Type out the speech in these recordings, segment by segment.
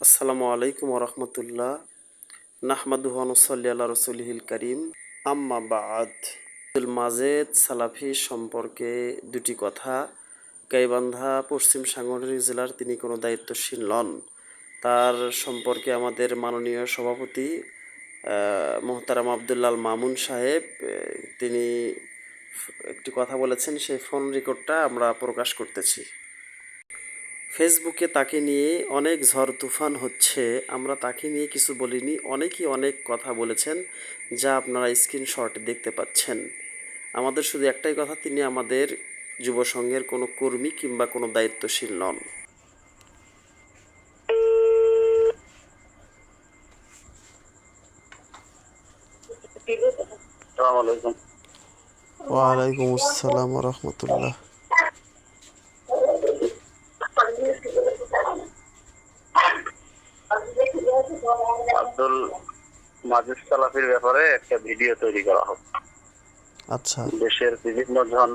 আসসালামু আলাইকুম রহমতুল্লাহ। নাহমাদুহু ওয়া নুসাল্লি আলা রাসূলিহিল কারীম। আম্মা বা'দ। আব্দুল মাজেদ সালাফি সম্পর্কে দুটি কথা। গাইবান্ধা পশ্চিম সাংগঠনিক জেলার তিনি কোনো দায়িত্বশীল নন। তার সম্পর্কে আমাদের মাননীয় সভাপতি মোহতারাম আব্দুল্লাহ আল মামুন সাহেব তিনি একটি কথা বলেছেন, সেই ফোন রেকর্ডটা আমরা প্রকাশ করতেছি। ফেসবুকে তাকে নিয়ে অনেক ঝড় তুফান হচ্ছে, আমরা তাকে নিয়ে কিছু বলিনি। অনেকেই অনেক কথা বলেছেন, যা আপনারা স্ক্রিনশটে দেখতে পাচ্ছেন। আমাদের শুধু একটাই কথা, তিনি আমাদের যুব সংঘের কোনো কর্মী কিংবা কোনো দায়িত্বশীল নন। ওয়ালাইকুম আসসালাম রহমতুল্লাহ। আব্দুল মাজেদ সালাফির ব্যাপারে একটা ভিডিও তৈরি করা হোক। আচ্ছা, দেশের বিভিন্ন জন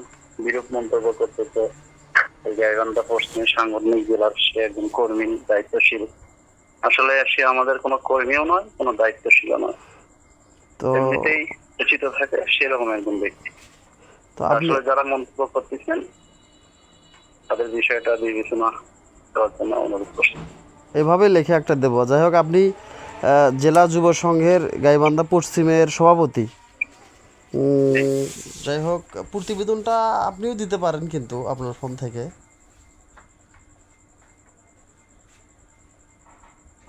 বিরূপ মন্তব্য করতেছে। গাইবান্ধা পশ্চিম সাংগঠনিক জেলার সে একজন কর্মী, দায়িত্বশীল। আসলে সে আমাদের কোনো কর্মীও নয়, কোনো দায়িত্বশীলও নয়। তো এমনিতেই পরিচিত থাকে সেরকম একজন ব্যক্তি। তো আপনি আসলে যারা মন্তব্য করতেছেন তাদের বিষয়টা বিবেচনা করার জন্য অনুরোধ করছি। এভাবে লেখে একটা দেব। যাই হোক, আপনি জেলা যুব সংঘের গাইবান্ধা পশ্চিমের সভাপতি। যাই হোক, প্রতিবেদনটা আপনিও দিতে পারেন কিন্তু আপনার ফোন থেকে।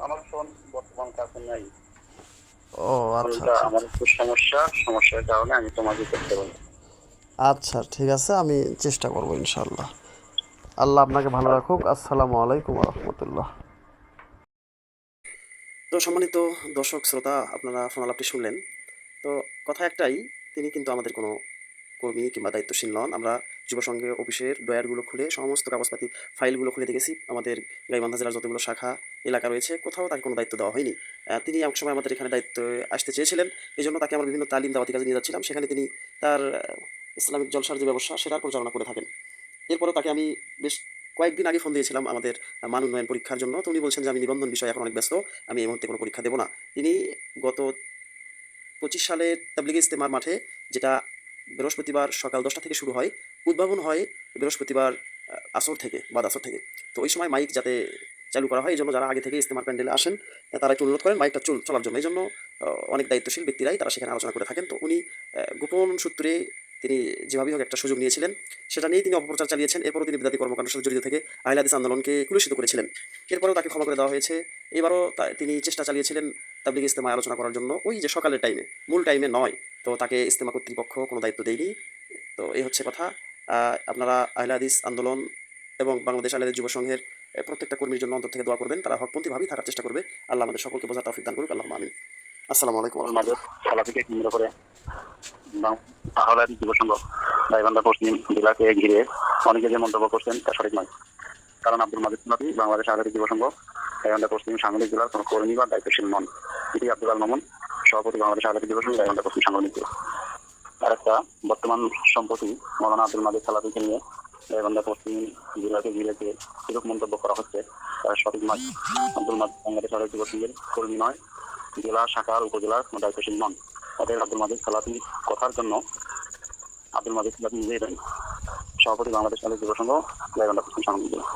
আমার ফোন বর্তমান কাছে নাই। ও আচ্ছা ফোনটা আচ্ছা আমার আচ্ছা। একটু সমস্যার কারণে আমি তোমাকে করতে পারি। আচ্ছা ঠিক আছে, আমি চেষ্টা করবো ইনশাল্লাহ। আল্লাহ আপনাকে ভালো রাখুক। আসসালামু আলাইকুম রহমতুল্লাহ। তো সম্মানিত দর্শক শ্রোতা, আপনারা ফোন আলাপটি শুনলেন। তো কথা একটাই, তিনি কিন্তু আমাদের কোনো কর্মী কিংবা দায়িত্বশীল নন। আমরা যুব সংঘের অফিসের ড্রয়ারগুলো খুলে সমস্ত কাগজপাতি ফাইলগুলো খুলে দেখেছি। আমাদের গাইবান্ধা জেলার যতগুলো শাখা এলাকা রয়েছে, কোথাও তাকে কোনো দায়িত্ব দেওয়া হয়নি। তিনি এক সময় আমাদের এখানে দায়িত্ব আসতে চেয়েছিলেন, এই জন্য তাকে আমরা বিভিন্ন তালিম দাওয়াতি কাজে নিয়ে যাচ্ছিলাম। সেখানে তিনি তার ইসলামিক জলসার যে ব্যবসা সেটার পরিচালনা করে থাকেন। এরপরেও তাকে আমি বেশ কয়েকদিন আগে ফোন দিয়েছিলাম আমাদের মান উন্নয়ন পরীক্ষার জন্য। তো উনি বলছেন যে আমি নিবন্ধন বিষয়ে এখন অনেক ব্যস্ত, আমি এই মুহূর্তে কোনো পরীক্ষা দেবো না। তিনি গত 25 সালের তাবলিগে ইজতেমার মাঠে, যেটা বৃহস্পতিবার সকাল 10টা থেকে শুরু হয়, উদ্ভাবন হয় বৃহস্পতিবার আসর থেকে, বাদ আসর থেকে। তো ওই সময় মাইক যাতে চালু করা হয়, এই জন্য যারা আগে থেকে ইজতেমার প্যান্ডেলে আসেন তারা একটু অনুরোধ করেন মাইকটা চলার জন্য। এই জন্য অনেক দায়িত্বশীল ব্যক্তিরাই তারা সেখানে আলোচনা করে থাকেন। তো উনি গোপন সূত্রে তিনি যেভাবেই হোক একটা সুযোগ নিয়েছিলেন, সেটা নিয়েই তিনি অপপ্রচার চালিয়েছেন। এরপরও তিনি বিদাতি কর্মকাণ্ডের সাথে জড়িত থেকে আহলে হাদিস আন্দোলনকে কুলুষিত করেছিলেন। এরপরেও তাকে ক্ষমা করে দেওয়া হয়েছে। এবারও তিনি চেষ্টা চালিয়েছিলেন তাবলিগ ইজতেমায় আলোচনা করার জন্য, ওই যে সকালের টাইমে, মূল টাইমে নয়। তো তাকে ইজতেমা কর্তৃপক্ষ কোনো দায়িত্ব দেয়নি। তো এই হচ্ছে কথা। আপনারা আহলে হাদিস আন্দোলন এবং বাংলাদেশ আহলে হাদিস যুব সংঘের প্রত্যেকটা কর্মীর জন্য অন্তর থেকে দোয়া করবেন। তারা হকপন্থীভাবেই থাকার চেষ্টা করবে। আল্লাহ আমাদের সকলকে বোঝার তৌফিক দান করুক। আল্লাহুম্মা আমিন। আসসালামু আলাইকুম ওয়া মাজেদ রাহমাতুল্লাহ। সালাফিকে কেন্দ্র করে আহলে হাদিস যুব সংঘ গাইবান্ধা পশ্চিম জেলাকে ঘিরে অনেকে যে মন্তব্য করছেন তা সঠিক নয়। কারণ আব্দুল মাজেদ সালাফি বাংলাদেশ আহলে হাদিস যুব সংঘ গাইবান্ধা পশ্চিম সাংগঠনিক জেলার কোনো কর্মী বা দায়িত্বশীল নন। এটি আব্দুল আল মামুন, সভাপতি বাংলাদেশ আহলে হাদিস যুব সংঘ গাইবান্ধা পশ্চিম সাংগঠনিক জেলা। আরেকটা, বর্তমান সম্প্রতি মৌলানা আব্দুল মাজেদ সালাফিকে নিয়ে গাইবান্ধা পশ্চিম জেলাকে ঘিরে যে এরূপ মন্তব্য করা হচ্ছে তার সঠিক নয়। আব্দুল মাজেদ বাংলাদেশ আহলে হাদিস যুব সংঘের কর্মী নয়, জেলা শাখার উপজেলার কোনো দায়িত্বশীল নন। অতএব আব্দুল মাজেদ সালাফি কথার জন্য আব্দুল মাজেদ সালাফি নিজেই দায়ী। সভাপতি বাংলাদেশ আহলে হাদিস যুব সংঘ গাইবান্ধা পশ্চিম সাংগঠনিক জেলা।